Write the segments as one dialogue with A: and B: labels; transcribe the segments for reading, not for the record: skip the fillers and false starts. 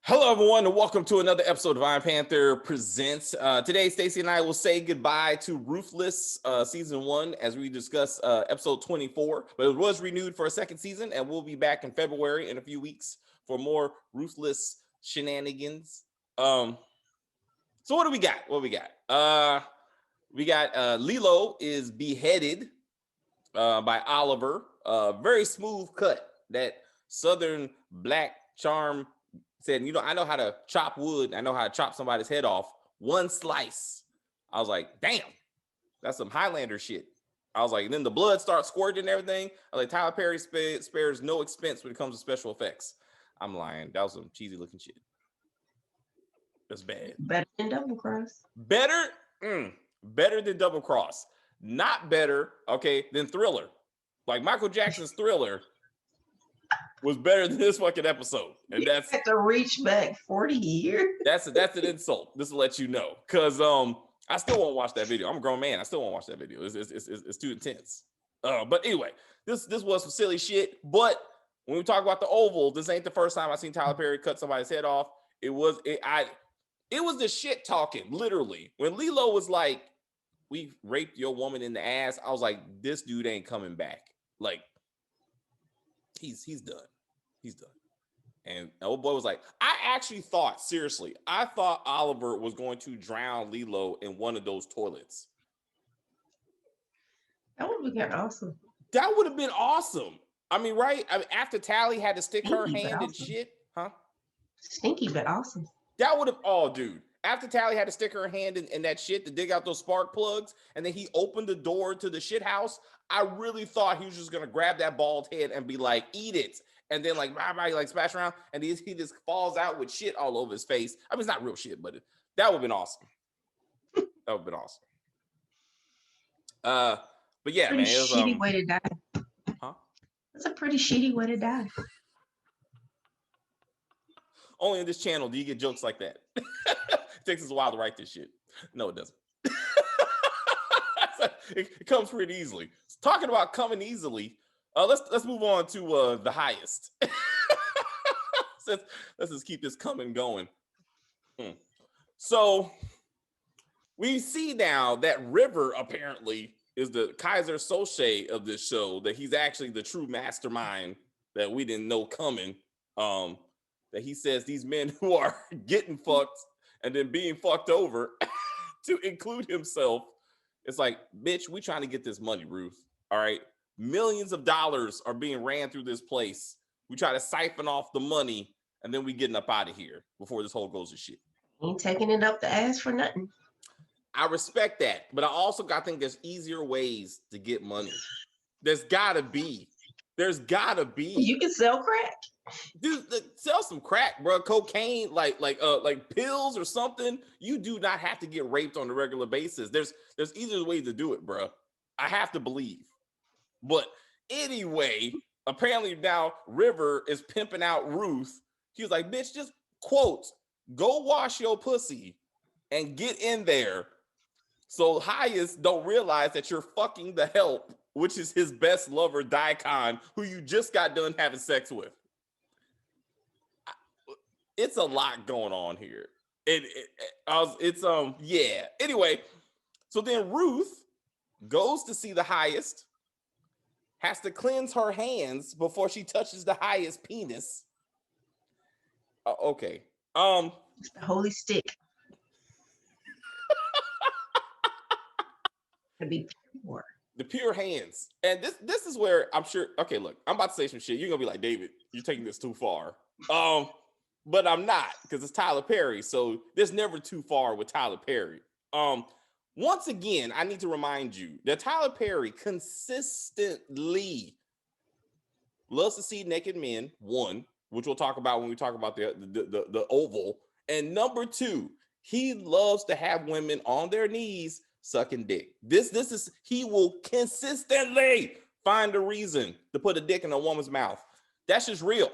A: Hello, everyone, and welcome to another episode of Iron Panther Presents. Today, Stacey and I will say goodbye to Ruthless Season 1 as we discuss episode 24. But it was renewed for a second season, and we'll be back in February in a few weeks for more Ruthless shenanigans. So what do we got? We got Lilo is beheaded by Oliver. Very smooth cut. That Southern black charm said, I know how to chop wood. I know how to chop somebody's head off. One slice. I was like, damn, that's some Highlander shit. I was like, and then the blood starts squirting and everything. I was like, Tyler Perry spares no expense when it comes to special effects. I'm lying. That was some cheesy looking shit. That's bad.
B: Better than Double Cross.
A: Better than Double Cross. Not better, okay, than Thriller. Like Michael Jackson's Thriller was better than this fucking episode. And that's
B: have to reach back 40 years.
A: That's an insult. This will let you know. Cause I still won't watch that video. I'm a grown man. I still won't watch that video. It's too intense. But anyway, this was some silly shit. But when we talk about the Oval, this ain't the first time I've seen Tyler Perry cut somebody's head off. It was the shit talking, literally. When Lilo was like, "We raped your woman in the ass," I was like, this dude ain't coming back. Like, he's done. He's done. And old boy was like, I thought Oliver was going to drown Lilo in one of those toilets.
B: That would have been awesome.
A: That would have been awesome. I mean, right? I mean, after Tally had to stick her hand in shit, huh?
B: Stinky, but awesome.
A: That would have, dude. After Tally had to stick her hand in that shit to dig out those spark plugs, and then he opened the door to the shit house, I really thought he was just going to grab that bald head and be like, eat it. And then like splash around, and he just falls out with shit all over his face. I mean, it's not real shit, but that would have been awesome. That would have been awesome. But yeah,
B: pretty
A: man, it was
B: shitty way to die.
A: Huh?
B: That's a pretty shitty way to die.
A: Only in this channel do you get jokes like that. It takes us a while to write this shit. No, it doesn't. It comes pretty easily. Talking about coming easily. Let's move on to the highest. Let's just keep this coming going. So we see now that River apparently is the Kaiser Soche of this show, that he's actually the true mastermind that we didn't know coming. That he says these men who are getting fucked and then being fucked over to include himself. It's like, bitch, we trying to get this money, Ruth. All right. Millions of dollars are being ran through this place. We try to siphon off the money, and then we getting up out of here before this whole goes to shit.
B: Ain't taking it up the ass for nothing.
A: I respect that, but I also think there's easier ways to get money. There's gotta be.
B: You can sell crack.
A: Dude, sell some crack, bro. Cocaine, like pills or something. You do not have to get raped on a regular basis. There's easier ways to do it, bro. I have to believe. But anyway, apparently now River is pimping out Ruth. He was like, bitch, just quote, go wash your pussy and get in there. So Highest don't realize that you're fucking the help, which is his best lover, Daikon, who you just got done having sex with. It's a lot going on here. Yeah. Anyway, so then Ruth goes to see the Highest, has to cleanse her hands before she touches the Highest penis. Okay.
B: It's the holy stick. To be pure.
A: The pure hands. And this is where I'm sure, okay, look, I'm about to say some shit. You're gonna be like, David, you're taking this too far. But I'm not, because it's Tyler Perry. So there's never too far with Tyler Perry. Once again, I need to remind you that Tyler Perry consistently loves to see naked men, one, which we'll talk about when we talk about the Oval. And number two, he loves to have women on their knees sucking dick. He will consistently find a reason to put a dick in a woman's mouth. That's just real.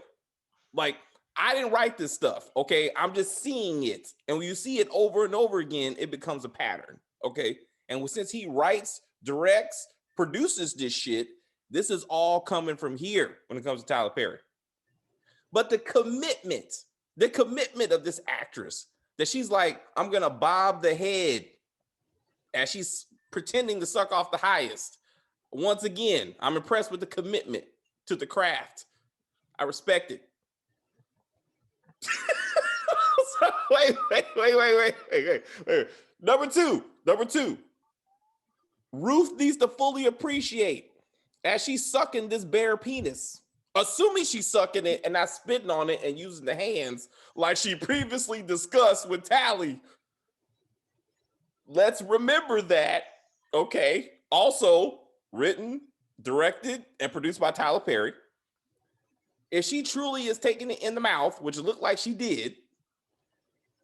A: Like, I didn't write this stuff, okay? I'm just seeing it. And when you see it over and over again, it becomes a pattern, okay? And since he writes, directs, produces this shit, this is all coming from here when it comes to Tyler Perry. But the commitment The commitment of this actress that she's like, I'm gonna bob the head as she's pretending to suck off the highest. Once again, I'm impressed with the commitment to the craft. I respect it. So, wait. Number two. Ruth needs to fully appreciate as she's sucking this bare penis, assuming she's sucking it and not spitting on it and using the hands like she previously discussed with Tally. Let's remember that, okay? Also written, directed, and produced by Tyler Perry. If she truly is taking it in the mouth, which it looked like she did,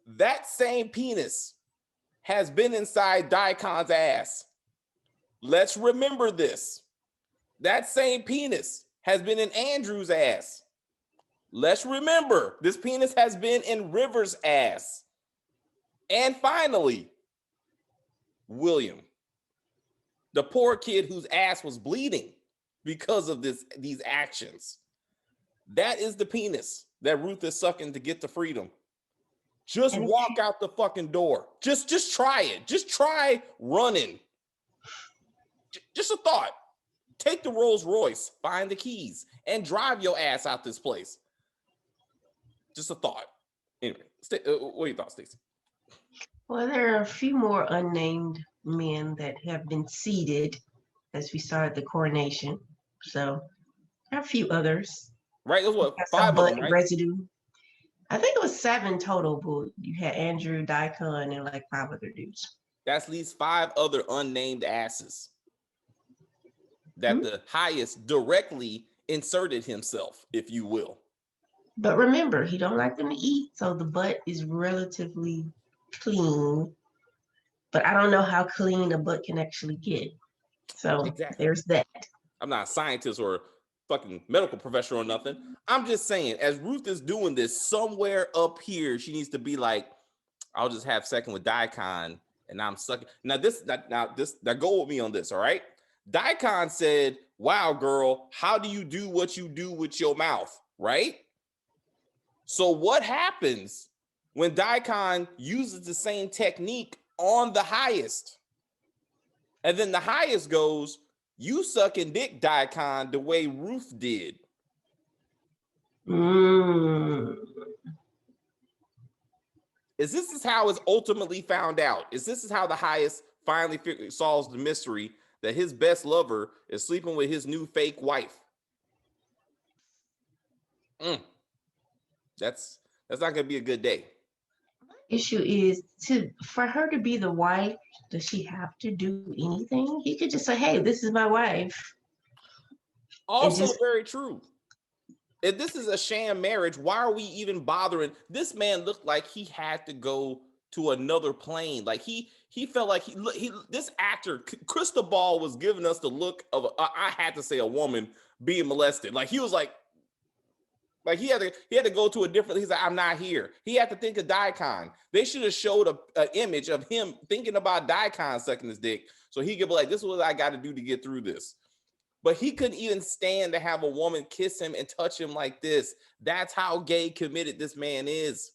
A: that same penis has been inside Daikon's ass. Let's remember this. That same penis has been in Andrew's ass. Let's remember this penis has been in River's ass. And finally, William, the poor kid whose ass was bleeding because of these actions. That is the penis that Ruth is sucking to get to freedom. Just walk out the fucking door. Just try it. Just try running. Just a thought. Take the Rolls Royce, find the keys, and drive your ass out this place. Just a thought. Anyway, what are your thoughts, Stacey?
B: Well, there are a few more unnamed men that have been seated as we started the coronation. So there are a few others.
A: Right, there's what, 5 of them, right?
B: Residue. I think it was 7 total, but you had Andrew, Daikon, and like 5 other dudes.
A: That's at least 5 other unnamed asses that the highest directly inserted himself, if you will.
B: But remember, he don't like them to eat, so the butt is relatively clean. But I don't know how clean a butt can actually get. So There's that.
A: I'm not a scientist or fucking medical professional or nothing. I'm just saying, as Ruth is doing this, somewhere up here, she needs to be like, I'll just have second with Daikon, and I'm sucking. Now go with me on this, all right? Daikon said, wow, girl, how do you do what you do with your mouth, right? So what happens when Daikon uses the same technique on the highest? And then the highest goes, you sucking dick, Daikon, the way Ruth did. Is this how it's ultimately found out? Is this how the highest finally solves the mystery that his best lover is sleeping with his new fake wife? That's not gonna be a good day.
B: Issue is for her to be the wife, does she have to do anything? He could just say, hey, this is my wife.
A: Also very true. If this is a sham marriage, why are we even bothering? This man looked like he had to go to another plane. Like he felt like this actor, Cristobal, was giving us the look of I had to say a woman being molested. Like he was like he had to go to a different. He's like, I'm not here. He had to think of Daikon. They should have showed an image of him thinking about Daikon sucking his dick, so he could be like, this is what I got to do to get through this. But he couldn't even stand to have a woman kiss him and touch him like this. That's how gay committed this man is.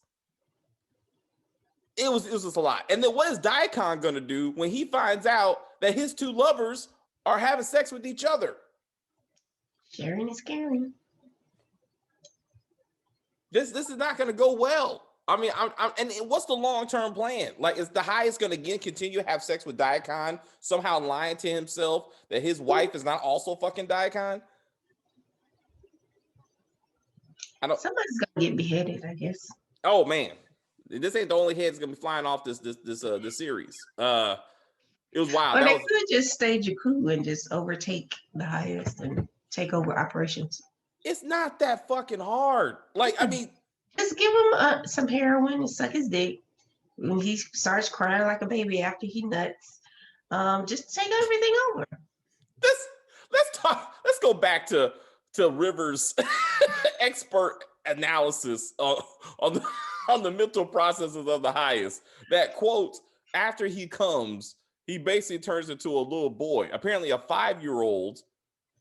A: It was just a lot. And then what is Daikon gonna do when he finds out that his 2 lovers are having sex with each other?
B: Sharing is caring.
A: This is not gonna go well. I mean, and what's the long-term plan? Like, is the highest going to again continue to have sex with Daikon, somehow lying to himself that his wife is not also fucking Daikon?
B: Somebody's gonna get beheaded, I guess.
A: Oh man, this ain't the only head that's gonna be flying off this series. It was wild.
B: But they could just stage a coup and just overtake the highest and take over operations.
A: It's not that fucking hard. Like, I mean.
B: Just give him some heroin and suck his dick. When he starts crying like a baby after he nuts, just take everything over.
A: Let's go back to Rivers' expert analysis on the mental processes of the highest. That quote, after he comes, he basically turns into a little boy, apparently a 5-year-old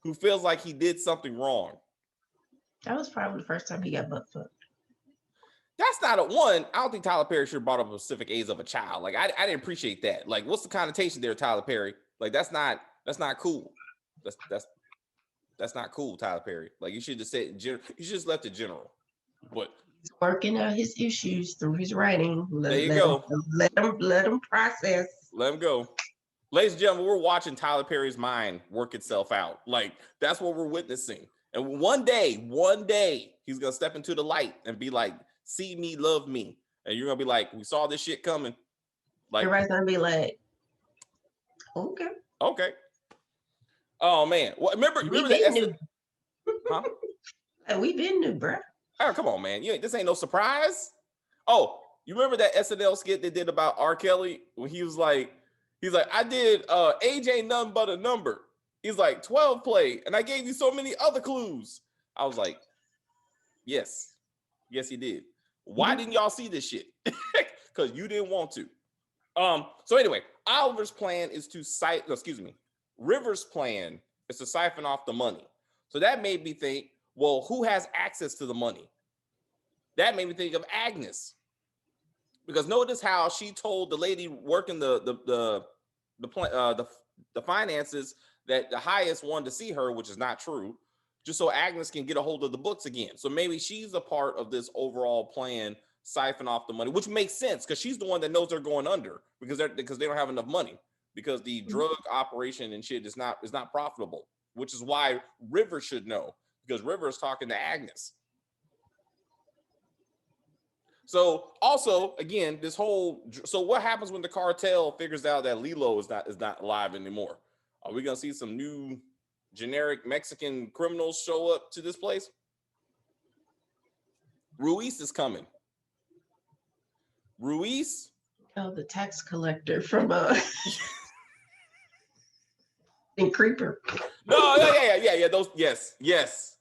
A: who feels like he did something wrong.
B: That was probably the first time he got butt fucked.
A: That's not a one. I don't think Tyler Perry should have brought up a specific age of a child. Like I didn't appreciate that. Like, what's the connotation there, Tyler Perry? Like, that's not cool. That's not cool, Tyler Perry. Like, you should just say you should just left it general. But
B: he's working out his issues through his writing.
A: There you go.
B: Let him process.
A: Let him go. Ladies and gentlemen, we're watching Tyler Perry's mind work itself out. Like, that's what we're witnessing. And one day, he's gonna step into the light and be like, see me, love me. And you're gonna be like, we saw this shit coming. Like,
B: everybody's gonna be like, okay.
A: Oh man. Well, remember that huh?
B: We been new, bro.
A: Oh, come on, man. This ain't no surprise. Oh, you remember that SNL skit they did about R. Kelly when he's like, I did age ain't nothing but a number. He's like 12 play, and I gave you so many other clues. I was like, yes, he did. Why didn't y'all see this shit? Because you didn't want to. So anyway, Rivers' plan is to siphon off the money. So that made me think, well, who has access to the money? That made me think of Agnes. Because notice how she told the lady working the finances that the highest wanted to see her, which is not true, just so Agnes can get a hold of the books again. So maybe she's a part of this overall plan, siphon off the money, which makes sense because she's the one that knows they're going under because they don't have enough money because the drug operation and shit is not profitable, which is why River should know because River is talking to Agnes. So also, again, so what happens when the cartel figures out that Lilo is not alive anymore? Are we gonna see some new generic Mexican criminals show up to this place? Ruiz is coming. Ruiz?
B: Oh, the tax collector from in Creeper.
A: No, yeah. Those, yes. Shia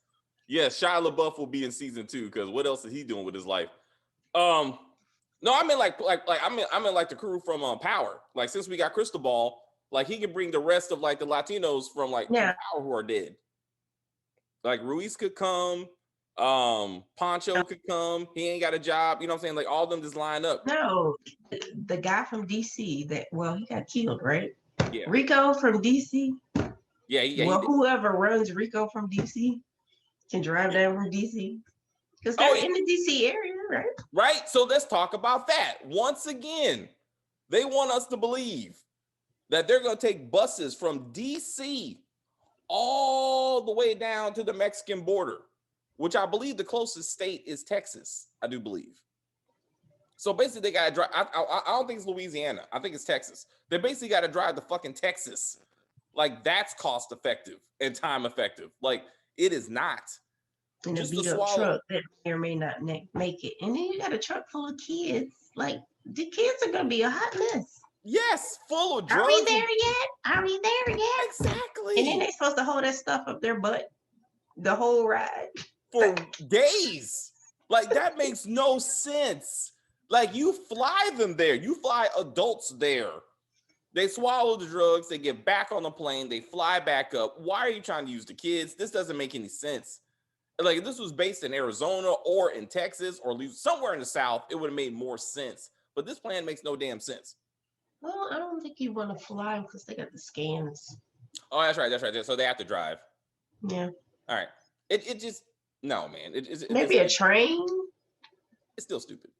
A: LaBeouf will be in season 2 because what else is he doing with his life? No, I mean like the crew from Power. Like since we got Crystal Ball, like he can bring the rest of like the Latinos from from Power who are dead. Like Ruiz could come, Poncho could come. He ain't got a job. You know what I'm saying? Like all of them just line up.
B: No, the guy from DC he got killed, right?
A: Yeah.
B: Rico from DC.
A: Yeah.
B: Well, whoever runs Rico from DC can drive down from DC. Because they're in the DC area, right?
A: Right. So let's talk about that. Once again, they want us to believe that they're going to take buses from DC all the way down to the Mexican border, which I believe the closest state is Texas. I do believe. So basically, they got to drive. I don't think it's Louisiana. I think it's Texas. They basically got to drive to fucking Texas. Like that's cost effective and time effective. Like it is not.
B: In a beat up truck that may or may not make it. And then you got a truck full of kids. Like the kids are gonna be a hot mess.
A: Yes, full of drugs.
B: Are we there yet?
A: Exactly.
B: And then they're supposed to hold that stuff up their butt the whole ride.
A: For days. Like that makes no sense. Like you fly them there. You fly adults there. They swallow the drugs. They get back on the plane. They fly back up. Why are you trying to use the kids? This doesn't make any sense. Like if this was based in Arizona or in Texas or somewhere in the South, it would have made more sense. But this plan makes no damn sense.
B: Well, I don't think you want to fly because they got the scans.
A: Oh, that's right. So they have to drive.
B: Yeah.
A: All right. It just no, man.
B: Maybe a train.
A: It's still stupid.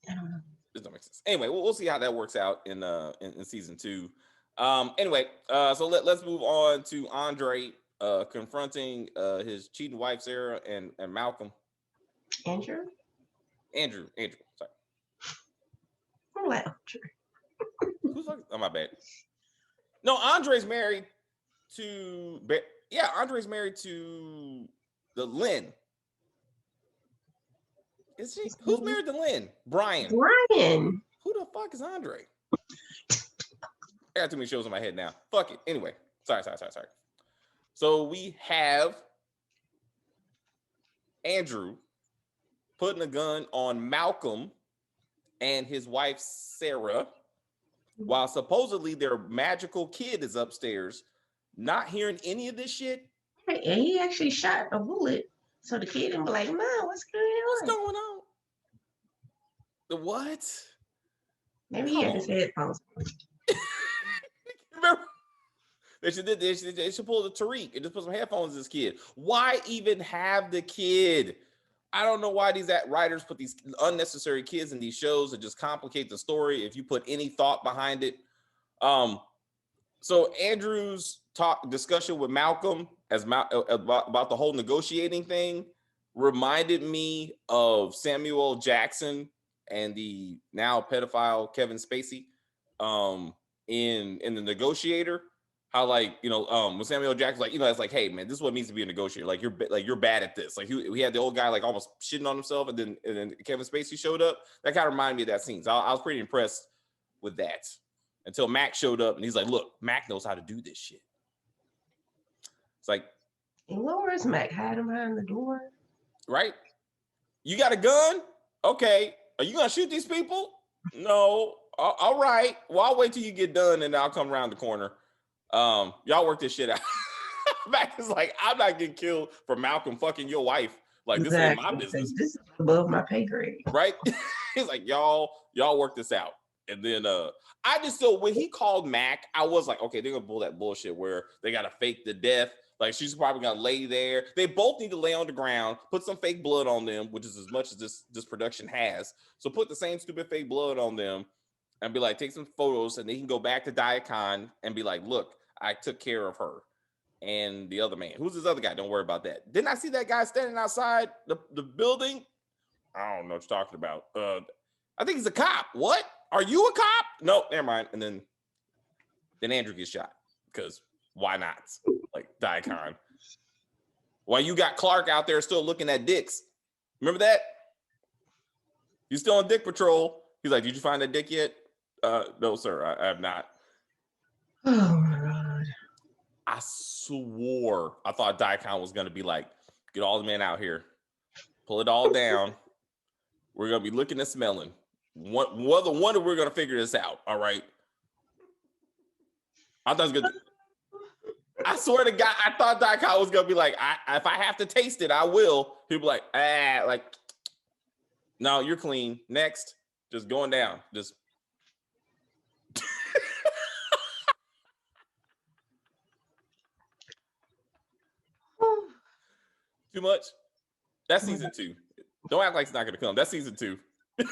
B: I don't know.
A: This don't make sense. Anyway, we'll see how that works out in season 2. Anyway, so let's move on to Andre confronting his cheating wife Sarah and Malcolm.
B: Andrew.
A: Sorry.
B: I'm like Andre.
A: Who's like? Oh, my bad. No, Andre's married to the Lynn. Is she? Who's married to Lynn? Brian. Who the fuck is Andre? I got too many shows in my head now. Fuck it. Anyway, sorry. So we have Andrew putting a gun on Malcolm and his wife Sarah, while supposedly their magical kid is upstairs, not hearing any of this shit.
B: Right, and he actually shot a bullet, so the kid didn't be like, "Mom, what's going on?"
A: What's going on? What?
B: Maybe he had his headphones.
A: Remember? They should pull the Tariq and just put some headphones in this kid. Why even have the kid? I don't know why these writers put these unnecessary kids in these shows that just complicate the story if you put any thought behind it. So Andrew's discussion with Malcolm about the whole negotiating thing reminded me of Samuel Jackson and the now pedophile Kevin Spacey in The Negotiator. How when Samuel Jackson's like, it's like, hey man, this is what it means to be a negotiator. Like you're bad at this. Like we had the old guy like almost shitting on himself, and then Kevin Spacey showed up. That kind of reminded me of that scene. So I was pretty impressed with that until Mac showed up, and he's like, look, Mac knows how to do this shit. It's like,
B: where's Mac? Hide him behind the door. Right?
A: You got a gun? Okay. Are you gonna shoot these people? No. All right. Well, I'll wait till you get done, and I'll come around the corner. Y'all work this shit out. Mac is like, I'm not getting killed for Malcolm fucking your wife. Like, this ain't my business.
B: This is above my pay grade.
A: Right? He's like, y'all work this out. And then I just so when he called Mac, I was like, okay, they're gonna pull that bullshit where they gotta fake the death. Like she's probably gonna lay there. They both need to lay on the ground, put some fake blood on them, which is as much as this production has. So put the same stupid fake blood on them and be like, take some photos, and they can go back to Diacon and be like, look, I took care of her. And the other man, who's this other guy? Don't worry about that. Didn't I see that guy standing outside the building? I don't know what you're talking about. I think he's a cop. What? Are you a cop? No, never mind. And then Andrew gets shot because why not? Like Diacon. While you got Clark out there still looking at dicks. Remember that? You still on dick patrol. He's like, did you find that dick yet? No, sir, I have not.
B: Oh my God.
A: I swore I thought Diacon was gonna be like, get all the men out here, pull it all down. We're gonna be looking and smelling. Wonder we're gonna figure this out. All right. I thought it was good. I swear to God, I thought Diacon was gonna be like, if I have to taste it, I will. People like, no, you're clean. Next, just going down. Just too much. That's season 2. Don't act like it's not gonna come. That's season 2.
B: I'm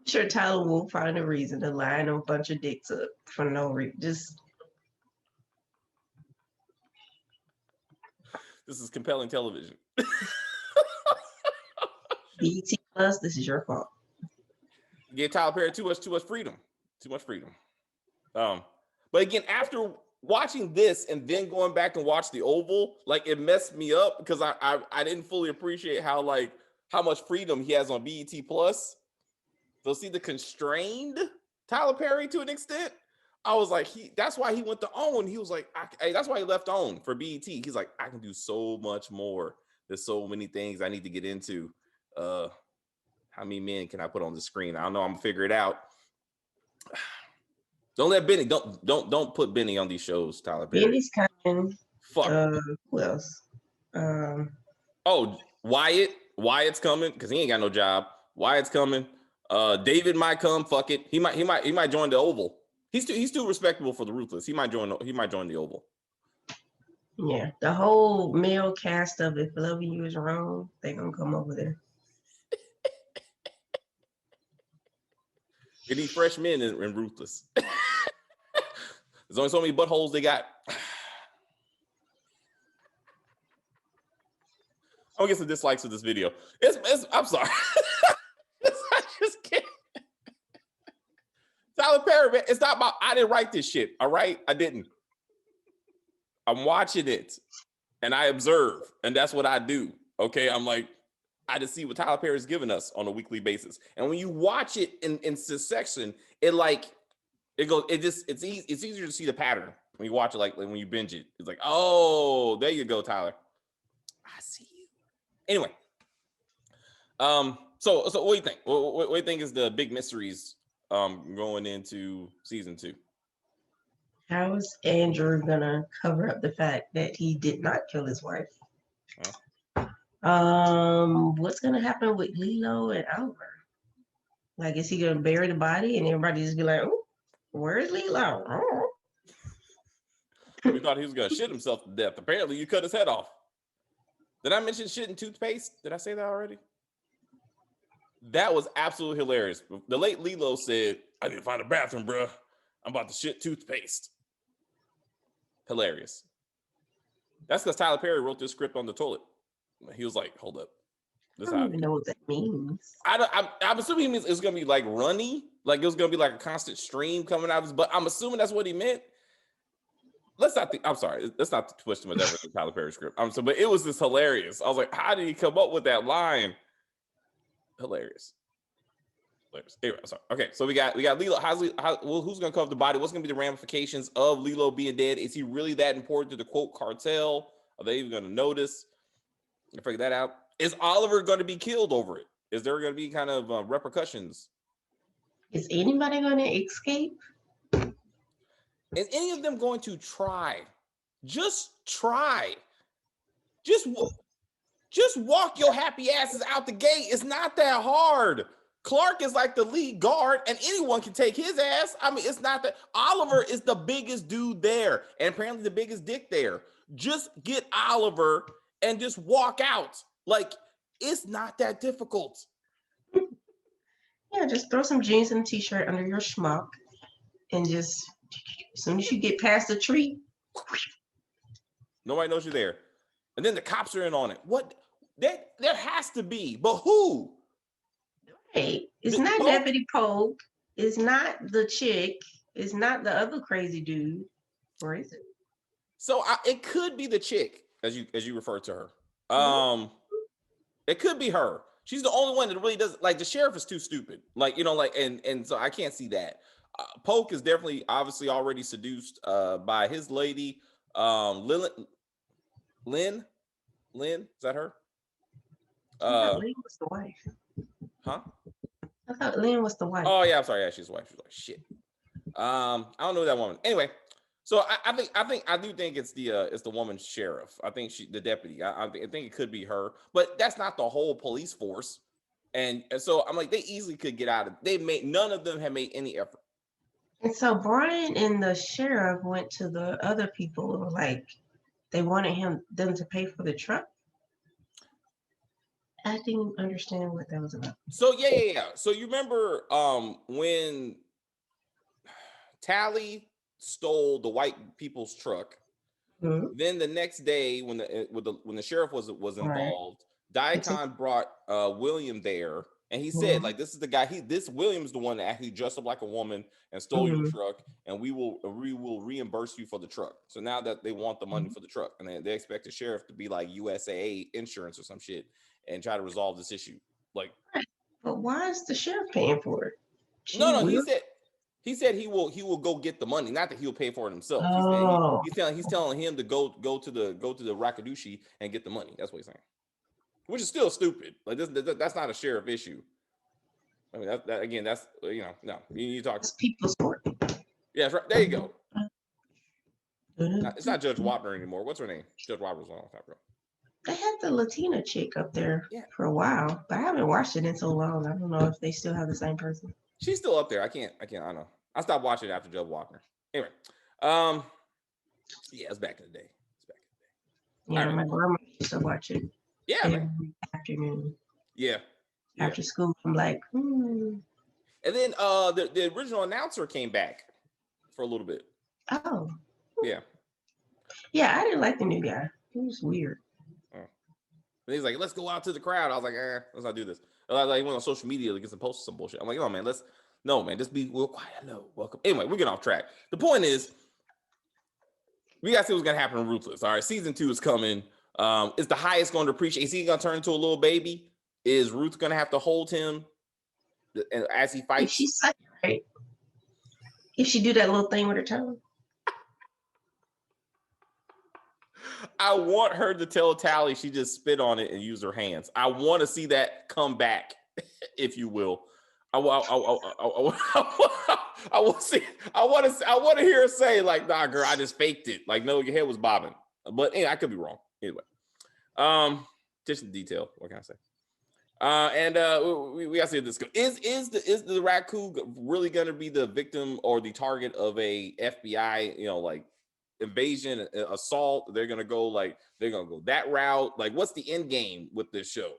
B: sure Tyler will find a reason to line a bunch of dicks up for no reason. Just
A: this is compelling television.
B: BT Plus, this is your fault.
A: Give Tyler Perry too much freedom. Too much freedom. But again, after watching this and then going back and watch the Oval, like it messed me up because I didn't fully appreciate how much freedom he has on BET Plus. So see the constrained Tyler Perry to an extent. I was like, that's why he went to OWN. He was like, that's why he left OWN for BET. He's like, I can do so much more. There's so many things I need to get into. How many men can I put on the screen? I don't know. I'm gonna figure it out. Don't let Benny. Don't put Benny on these shows, Tyler Perry.
B: Benny's coming.
A: Fuck.
B: Who else?
A: Oh, Wyatt's coming because he ain't got no job. Wyatt's coming. David might come. Fuck it. He might join the Oval. He's too respectable for the Ruthless. He might join the Oval.
B: Yeah, the whole male cast of If Loving You Is Wrong, they gonna come over there.
A: They need fresh men in Ruthless. There's only so many buttholes they got. I'm gonna get some dislikes with this video. I'm sorry. I just can't. Tyler Perry, man, it's not about, I didn't write this shit, all right? I didn't. I'm watching it, and I observe, and that's what I do, okay? I'm like, I just see what Tyler Perry is giving us on a weekly basis. And when you watch it in succession, it's easier to see the pattern when you watch it, like when you binge it. It's like, oh, there you go, Tyler. I see you. Anyway, so what do you think? What do you think is the big mysteries going into season 2?
B: How is Andrew gonna cover up the fact that he did not kill his wife? What's gonna happen with Lilo and Albert? Like, is he gonna bury the body and everybody just be like, "Oh, where's Lilo?" Oh.
A: We thought he was gonna shit himself to death. Apparently, you cut his head off. Did I mention shit and toothpaste? Did I say that already? That was absolutely hilarious. The late Lilo said, "I need to find a bathroom, bro. I'm about to shit toothpaste." Hilarious. That's because Tyler Perry wrote this script on the toilet. He was like, "Hold up,
B: I
A: this
B: don't
A: how."
B: even know what that means.
A: I'm assuming he means it's gonna be like runny, like it was gonna be like a constant stream coming out of his butt. I'm assuming that's what he meant. Let's not think. I'm sorry. Let's not twist too much ever the Tyler Perry script. But it was just hilarious. I was like, how did he come up with that line? Hilarious. Anyway, I'm sorry. Okay, so we got Lilo. Who's gonna cover the body? What's gonna be the ramifications of Lilo being dead? Is he really that important to the quote cartel? Are they even gonna notice? I figure that out. Is Oliver going to be killed over it? Is there going to be kind of repercussions?
B: Is anybody gonna escape?
A: Is any of them going to try? Just try. Just walk your happy asses out the gate. It's not that hard. Clark is like the lead guard, and anyone can take his ass. I mean, it's not that. Oliver is the biggest dude there, and apparently the biggest dick there. Just get Oliver and just walk out. Like, it's not that difficult.
B: Yeah, just throw some jeans and a t-shirt under your schmuck, and just as soon as you get past the tree,
A: nobody knows you're there. And then the cops are in on it. What? There has to be, but who?
B: Hey, it's not
A: Poke?
B: Deputy Pope. It's not the chick. It's not the other crazy dude. Or is it?
A: So it could be the chick, as you refer to her. It could be her. She's the only one that really does. Like, the sheriff is too stupid. Like, and so I can't see that. Polk is definitely obviously already seduced by his lady. Lynn, is that her?
B: I thought Lynn was the wife.
A: Huh?
B: I thought Lynn was the wife.
A: Oh yeah, I'm sorry. Yeah, she's the wife. She's like, shit. I don't know that woman. Anyway, so I do think it's the woman sheriff. I think the deputy. I think it could be her, but that's not the whole police force. And so I'm like, they easily could get out of. None of them have made any effort.
B: And so Brian and the sheriff went to the other people, like they wanted them to pay for the truck. I didn't understand what that was about.
A: So yeah. So you remember when Tally stole the white people's truck?
B: Mm-hmm.
A: Then the next day, when the sheriff was involved, right. Diacon brought William there, and he said, like, this is the guy. This William's the one that actually dressed up like a woman and stole your truck, and we will reimburse you for the truck. So now that they want the money for the truck, and they expect the sheriff to be like USAA insurance or some shit and try to resolve this issue. Like,
B: but why is the sheriff paying for it?
A: No, he said he will go get the money. Not that he'll pay for it himself.
B: Oh.
A: He's telling him to go to the Rakadushi and get the money. That's what he's saying. Which is still stupid. Like, that's not a sheriff issue. I mean, that again, that's no. You talk.
B: It's people's court.
A: Yeah, that's right. There you go. It's not Judge Wapner anymore. What's her name? Judge Wapner's a long time ago.
B: They had the Latina chick up there for a while, but I haven't watched it in so long. I don't know if they still have the same person.
A: She's still up there. I don't know. I stopped watching it after Judge Wapner. Anyway, yeah, it's back in the day.
B: Yeah, my grandma used to watch it.
A: Yeah,
B: every afternoon.
A: Yeah.
B: After school, I'm like,
A: And then the original announcer came back for a little bit.
B: Oh.
A: Yeah.
B: Yeah, I didn't like the new guy. He was weird.
A: And he's like, let's go out to the crowd. I was like, let's not do this. Like, he went on social media to get some posts, some bullshit. I'm like, just be real quiet. Hello, welcome. Anyway, we're getting off track. The point is, we got to see what's going to happen in Ruthless. All right, season 2 is coming. Is the highest going to appreciate? Is he going to turn into a little baby? Is Ruth going to have to hold him as he fights?
B: If she suck, right? If she do that little thing with her tongue.
A: I want her to tell Tally she just spit on it and use her hands. I want to see that come back, if you will. I want to hear her say, like, nah, girl, I just faked it. Like, no, your head was bobbing. But anyway, I could be wrong. Anyway, just in detail. What can I say? We gotta see if this goes. Is the raccoon really gonna be the victim or the target of a FBI, like invasion, assault? They're gonna go that route. Like, what's the end game with this show?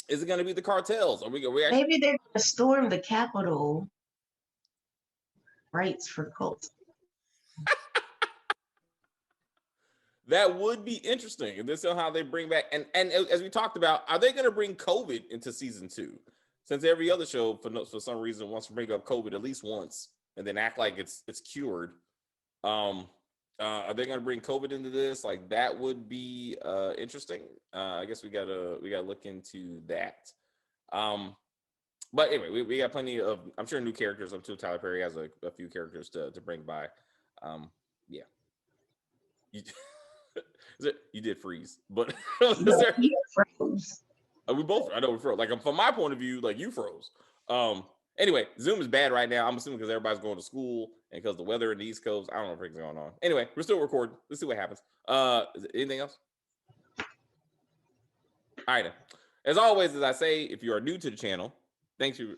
A: Is it gonna be the cartels? Are we actually?
B: Maybe they're gonna storm the Capitol. Rights for cults.
A: That would be interesting. And this is how they bring back, and as we talked about, are they going to bring COVID into season 2? Since every other show, for some reason, wants to bring up COVID at least once and then act like it's cured. Are they going to bring COVID into this? Like, that would be interesting. I guess we gotta look into that. But anyway, we got plenty of, I'm sure, new characters. I'm sure Tyler Perry has a few characters to bring by. Yeah. You did freeze, but
B: You froze.
A: We both, I know we froze. Like, from my point of view, like, you froze. Anyway, Zoom is bad right now. I'm assuming because everybody's going to school and because the weather in the East Coast. I don't know what freaking going on. Anyway, we're still recording. Let's see what happens. Anything else? All right. As always, as I say, if you are new to the channel, thanks for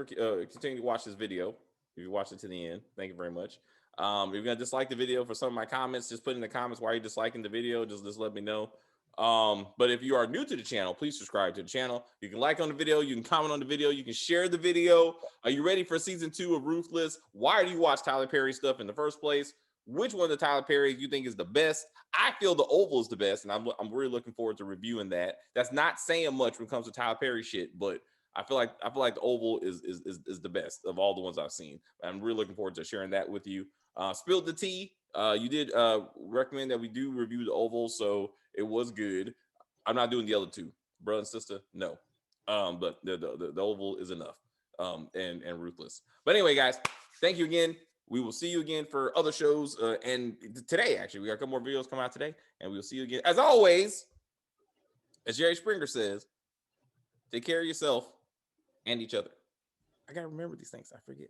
A: continuing to watch this video. If you watched it to the end, thank you very much. If you're gonna dislike the video for some of my comments, just put in the comments why you're disliking the video. Just let me know. But if you are new to the channel, please subscribe to the channel. You can like on the video, you can comment on the video, you can share the video. Are you ready for season 2 of Ruthless? Why do you watch Tyler Perry stuff in the first place? Which one of the Tyler Perry you think is the best? I feel the Oval is the best, and I'm really looking forward to reviewing that. That's not saying much when it comes to Tyler Perry shit, but I feel like the Oval is the best of all the ones I've seen. I'm really looking forward to sharing that with you. Spilled the tea. You did recommend that we do review the Oval, so it was good. I'm not doing the other two, brother and sister. No, but the Oval is enough. And Ruthless. But anyway, guys, thank you again. We will see you again for other shows. And today, actually, we got a couple more videos come out today, and we'll see you again. As always, as Jerry Springer says, take care of yourself and each other. I gotta remember these things. I forget.